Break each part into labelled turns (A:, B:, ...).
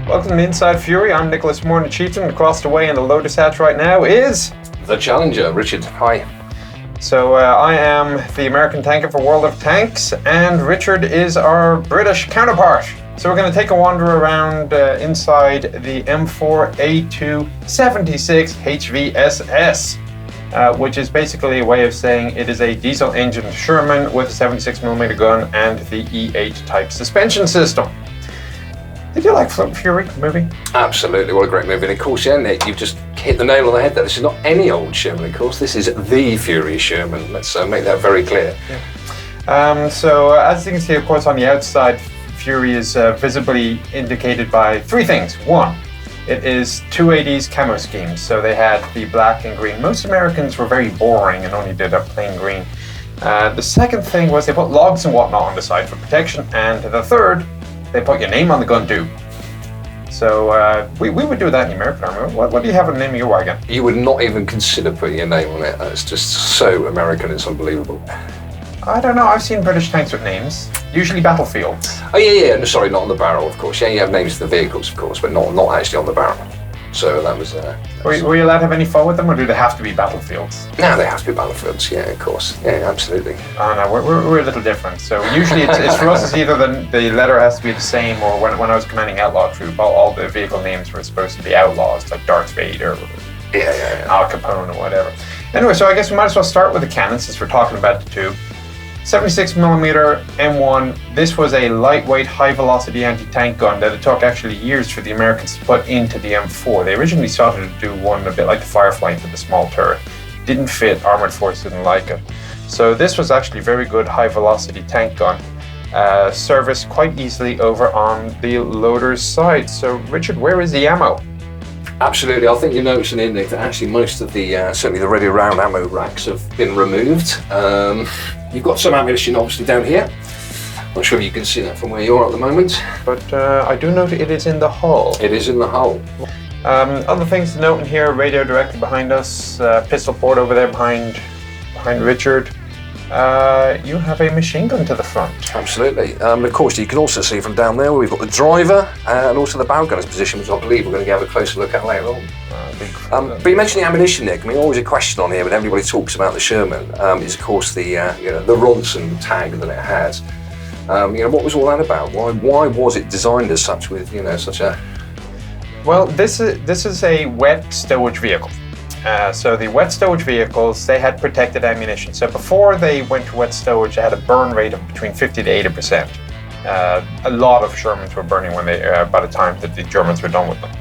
A: Welcome to Inside Fury. I'm Nicholas Morton-Cheaton, and across the way in the Lotus hatch right now is...
B: The Challenger, Richard. Hi.
A: So I am the American tanker for World of Tanks, and Richard is our British counterpart. So we're going to take a wander around inside the M4A2 76 HVSS, which is basically a way of saying it is a diesel-engined Sherman with a 76mm gun and the E8 type suspension system. Did you like Fury, movie?
B: Absolutely, what a great movie. And of course, yeah, Nick, you've just hit the nail on the head there. This is not any old Sherman, of course. This is the Fury Sherman. Let's make that very clear.
A: Yeah. So as you can see, of course, on the outside, Fury is visibly indicated by three things. One, it is 280s camo schemes. So they had the black and green. Most Americans were very boring and only did a plain green. The second thing was they put logs and whatnot on the side for protection. And the third, they put your name on the gun too. So we would do that in the American Army. What do you have in the name of your wagon?
B: You would not even consider putting your name on it. It's just so American, it's unbelievable.
A: I don't know, I've seen British tanks with names. Usually battlefields.
B: Oh yeah, sorry, not on the barrel, of course. Yeah, you have names of the vehicles, of course, but not actually on the barrel. So that was...
A: Were you allowed to have any fun with them, or do they have to be battlefields?
B: No, they have to be battlefields, yeah, of course. Yeah, absolutely.
A: Oh no, we're a little different. So usually it's for us, it's either the letter has to be the same, or when I was commanding Outlaw Troop, all the vehicle names were supposed to be outlaws, like Darth Vader, Al Capone, or whatever. Anyway, so I guess we might as well start with the cannon, since we're talking about the two. 76mm M1, this was a lightweight, high-velocity anti-tank gun that it took actually years for the Americans to put into the M4. They originally started to do one a bit like the Firefly with the small turret. Didn't fit, Armored Force didn't like it. So this was actually very good high-velocity tank gun. Serviced quite easily over on the loader's side. So Richard, where is the ammo?
B: Absolutely, I think you're noticing in there that actually most of the, certainly the ready round ammo racks have been removed. You've got some ammunition obviously down here. Not sure if you can see that from where you are at the moment.
A: But I do note it is in the hull.
B: It is in the hull.
A: Other things to note in here, radio directly behind us, pistol port over there behind Richard. You have a machine gun to the front.
B: Absolutely. Of course, you can also see from down there we've got the driver and also the bow gunner's position, which I believe we're going to have a closer look at later on. But you mentioned the ammunition, Nick. I mean, always a question on here when everybody talks about the Sherman is, of course, the the Ronson tag that it has. What was all that about? Why was it designed as such with such a?
A: Well, this is a wet stowage vehicle. So the wet stowage vehicles, they had protected ammunition. So before they went to wet stowage, they had a burn rate of between 50 to 80%. A lot of Shermans were burning when by the time that the Germans were done with them.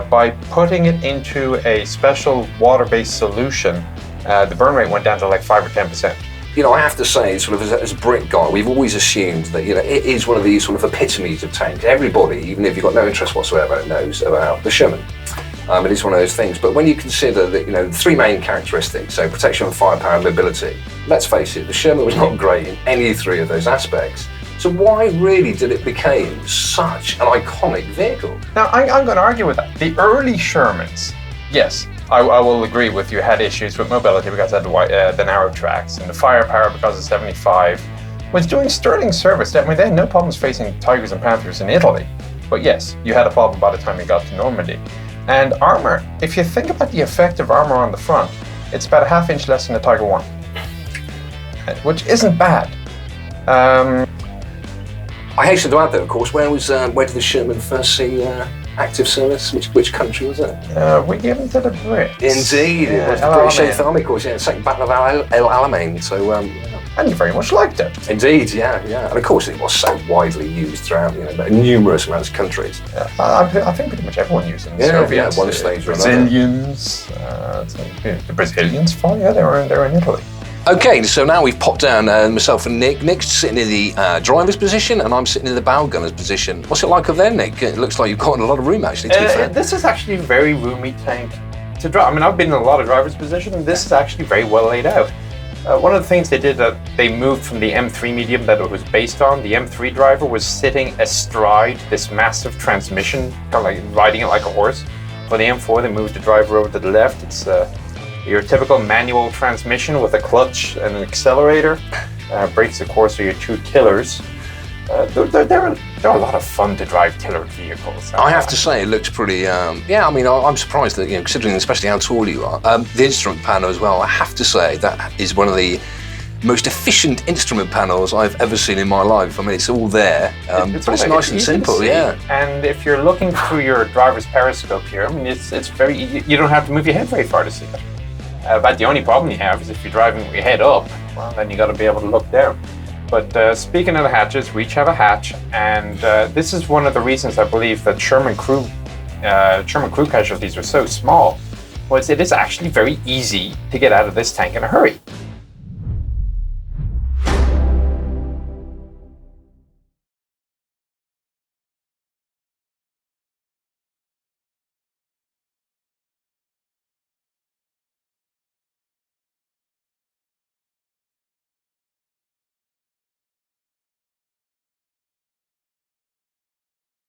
A: By putting it into a special water-based solution, the burn rate went down to like 5 or 10%.
B: I have to say, sort of as a Brit guy, we've always assumed that it is one of these sort of epitomes of tanks. Everybody, even if you've got no interest whatsoever, knows about the Sherman. It is one of those things, but when you consider that, the three main characteristics, so protection, firepower, and mobility, let's face it, the Sherman was not great in any three of those aspects. So why really did it become such an iconic vehicle?
A: Now, I'm going to argue with that. The early Shermans, yes, I will agree with you, had issues with mobility because it had the narrow tracks, and the firepower because of 75 was doing sterling service. I mean, they had no problems facing Tigers and Panthers in Italy. But yes, you had a problem by the time you got to Normandy. And armor, if you think about the effective armor on the front, it's about a ½ inch less than the Tiger 1, which isn't bad.
B: I hasten to add though, of course, where did the Sherman first see active service? Which country was it?
A: We gave them to the Brits.
B: Indeed, it was the British 8th Army, of course, the Second Battle of El Alamein. So,
A: and you very much liked it.
B: Indeed, yeah. And of course it was so widely used throughout numerous amounts of countries.
A: I think pretty much everyone used it. Soviets,
B: one stage or
A: Brazilians, the Brazilians, they were in Italy.
B: Okay, so now we've popped down, myself and Nick. Nick's sitting in the driver's position, and I'm sitting in the bow gunner's position. What's it like up there, Nick? It looks like you've got a lot of room, actually, to be fair.
A: This is actually a very roomy tank to drive. I mean, I've been in a lot of driver's positions, and this is actually very well laid out. One of the things they did, they moved from the M3 medium that it was based on. The M3 driver was sitting astride this massive transmission, kind of like riding it like a horse. For the M4, they moved the driver over to the left. It's your typical manual transmission with a clutch and an accelerator. Brakes, of course, are your two killers. They're a lot of fun to drive tillered vehicles.
B: I have to say, it looks pretty. Yeah, I mean, I'm surprised that, considering especially how tall you are, the instrument panel as well. I have to say that is one of the most efficient instrument panels I've ever seen in my life. I mean, it's all there, but it's nice and simple. Yeah.
A: And if you're looking through your driver's periscope here, I mean, it's very easy. You don't have to move your head very far to see it. But the only problem you have is if you're driving with your head up, well, then you got to be able to look down. But speaking of the hatches, we each have a hatch, and this is one of the reasons I believe that Sherman crew casualties are so small. Was it is actually very easy to get out of this tank in a hurry.